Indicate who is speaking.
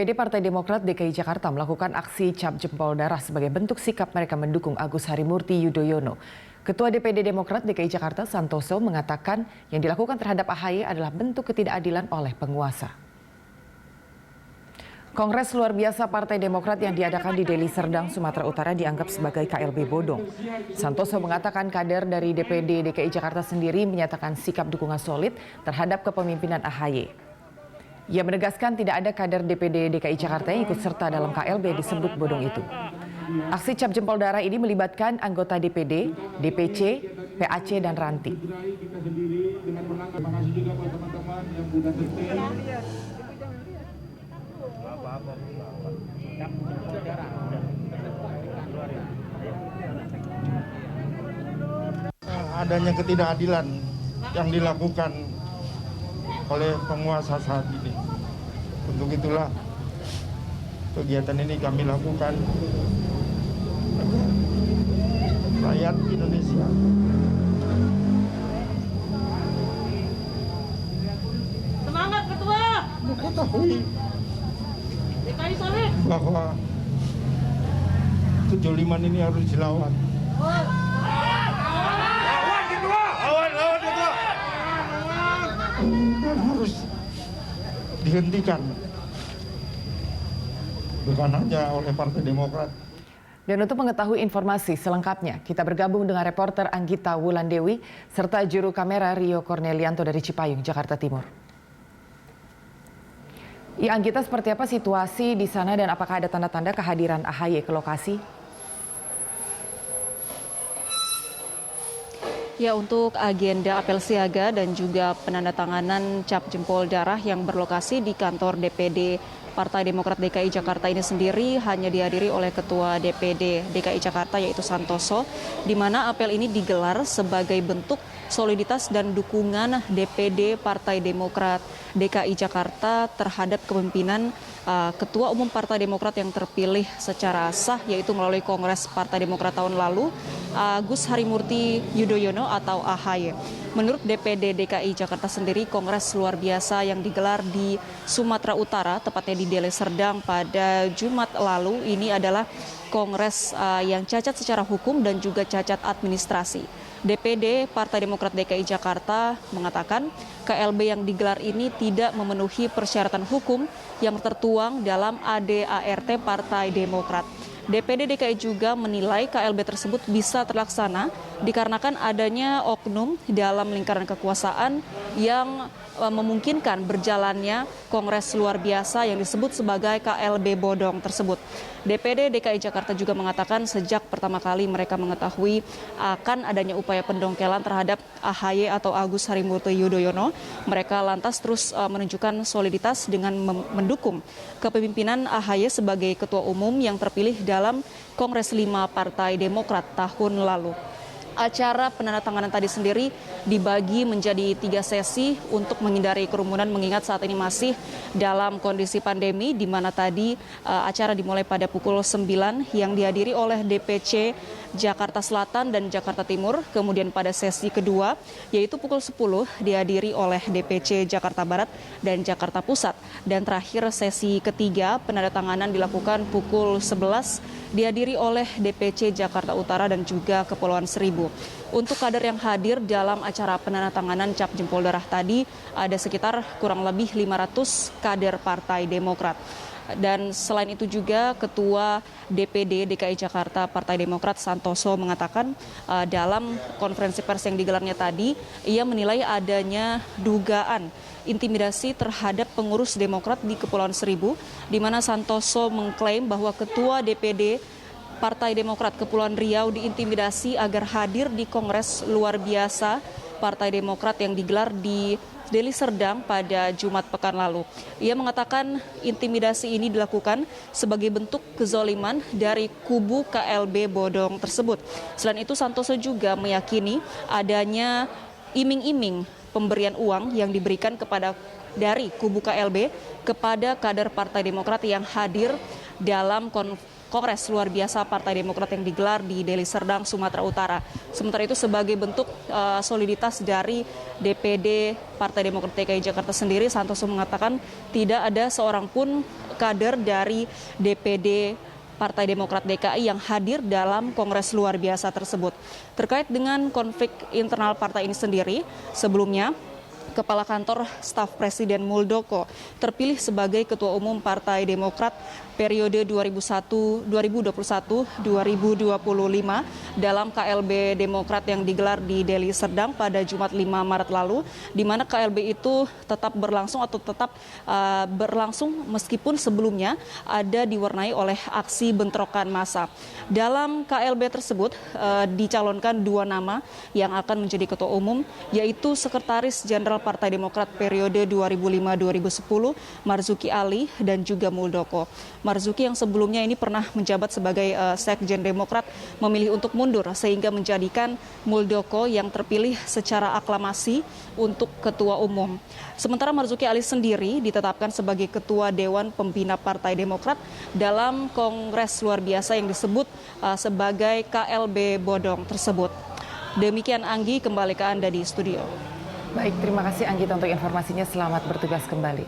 Speaker 1: DPD Partai Demokrat DKI Jakarta melakukan aksi cap jempol darah sebagai bentuk sikap mereka mendukung Agus Harimurti Yudhoyono. Ketua DPD Demokrat DKI Jakarta Santoso mengatakan yang dilakukan terhadap AHY adalah bentuk ketidakadilan oleh penguasa. Kongres luar biasa Partai Demokrat yang diadakan di Deli Serdang, Sumatera Utara dianggap sebagai KLB bodong. Santoso mengatakan kader dari DPD DKI Jakarta sendiri menyatakan sikap dukungan solid terhadap kepemimpinan AHY. Ia menegaskan tidak ada kader DPD DKI Jakarta yang ikut serta dalam KLB disebut bodong itu. Aksi cap jempol darah ini melibatkan anggota DPD, DPC, PAC, dan Ranting.
Speaker 2: Adanya ketidakadilan yang dilakukan oleh penguasa saat ini. Untuk itulah kegiatan ini kami lakukan rakyat Indonesia
Speaker 3: semangat ketua
Speaker 2: mengetahui
Speaker 3: DKI solid
Speaker 2: bahwa 75 ini harus dilawan. Dan harus dihentikan, bukan hanya oleh Partai Demokrat.
Speaker 1: Dan untuk mengetahui informasi selengkapnya, kita bergabung dengan reporter Anggita Wulandewi serta juru kamera Rio Cornelianto dari Cipayung, Jakarta Timur. Ya, Anggita, seperti apa situasi di sana dan apakah ada tanda-tanda kehadiran AHY ke lokasi?
Speaker 4: Ya, untuk agenda apel siaga dan juga penandatanganan cap jempol darah yang berlokasi di kantor DPD Partai Demokrat DKI Jakarta ini sendiri hanya dihadiri oleh Ketua DPD DKI Jakarta yaitu Santoso, di mana apel ini digelar sebagai bentuk soliditas dan dukungan DPD Partai Demokrat DKI Jakarta terhadap kepemimpinan Ketua Umum Partai Demokrat yang terpilih secara sah yaitu melalui Kongres Partai Demokrat tahun lalu, Agus Harimurti Yudhoyono atau AHY. Menurut DPD DKI Jakarta sendiri, kongres luar biasa yang digelar di Sumatera Utara, tepatnya di Deli Serdang pada Jumat lalu, ini adalah kongres yang cacat secara hukum dan juga cacat administrasi. DPD Partai Demokrat DKI Jakarta mengatakan KLB yang digelar ini tidak memenuhi persyaratan hukum yang tertuang dalam ADART Partai Demokrat. DPD DKI juga menilai KLB tersebut bisa terlaksana dikarenakan adanya oknum dalam lingkaran kekuasaan yang memungkinkan berjalannya kongres luar biasa yang disebut sebagai KLB bodong tersebut. DPD DKI Jakarta juga mengatakan sejak pertama kali mereka mengetahui akan adanya upaya pendongkelan terhadap AHY atau Agus Harimurti Yudhoyono, mereka lantas terus menunjukkan soliditas dengan mendukung kepemimpinan AHY sebagai ketua umum yang terpilih dalam Kongres 5 Partai Demokrat tahun lalu. Acara penandatanganan tadi sendiri dibagi menjadi 3 sesi untuk menghindari kerumunan mengingat saat ini masih dalam kondisi pandemi di mana tadi acara dimulai pada pukul 9 yang dihadiri oleh DPC Jakarta Selatan dan Jakarta Timur. Kemudian pada sesi kedua yaitu pukul 10 dihadiri oleh DPC Jakarta Barat dan Jakarta Pusat. Dan terakhir sesi ketiga penandatanganan dilakukan pukul 11 dihadiri oleh DPC Jakarta Utara dan juga Kepulauan Seribu. Untuk kader yang hadir dalam acara penandatanganan cap jempol darah tadi ada sekitar kurang lebih 500 kader Partai Demokrat. Dan selain itu juga Ketua DPD DKI Jakarta Partai Demokrat Santoso mengatakan dalam konferensi pers yang digelarnya tadi, ia menilai adanya dugaan intimidasi terhadap pengurus Demokrat di Kepulauan Seribu, di mana Santoso mengklaim bahwa Ketua DPD Partai Demokrat Kepulauan Riau diintimidasi agar hadir di Kongres luar biasa Partai Demokrat yang digelar di Deli Serdang pada Jumat pekan lalu. Ia mengatakan intimidasi ini dilakukan sebagai bentuk kezoliman dari kubu KLB bodong tersebut. Selain itu Santoso juga meyakini adanya iming-iming pemberian uang yang diberikan kepada dari kubu KLB kepada kader Partai Demokrat yang hadir dalam Kongres luar biasa Partai Demokrat yang digelar di Deli Serdang, Sumatera Utara. Sementara itu sebagai bentuk soliditas dari DPD Partai Demokrat DKI Jakarta sendiri, Santoso mengatakan tidak ada seorang pun kader dari DPD Partai Demokrat DKI yang hadir dalam kongres luar biasa tersebut. Terkait dengan konflik internal partai ini sendiri, sebelumnya Kepala Kantor Staf Presiden Muldoko terpilih sebagai Ketua Umum Partai Demokrat periode 2021-2025 dalam KLB Demokrat yang digelar di Deli Serdang pada Jumat 5 Maret lalu, di mana KLB itu tetap berlangsung meskipun sebelumnya ada diwarnai oleh aksi bentrokan massa. Dalam KLB tersebut dicalonkan 2 nama yang akan menjadi Ketua Umum, yaitu Sekretaris Jenderal Partai Demokrat periode 2005-2010 Marzuki Ali dan juga Muldoko. Marzuki yang sebelumnya ini pernah menjabat sebagai Sekjen Demokrat memilih untuk mundur sehingga menjadikan Muldoko yang terpilih secara aklamasi untuk Ketua Umum. Sementara Marzuki Ali sendiri ditetapkan sebagai Ketua Dewan Pembina Partai Demokrat dalam kongres luar biasa yang disebut sebagai KLB Bodong tersebut. Demikian Anggi, kembali ke Anda di studio.
Speaker 1: Baik, terima kasih Anggita untuk informasinya. Selamat bertugas kembali.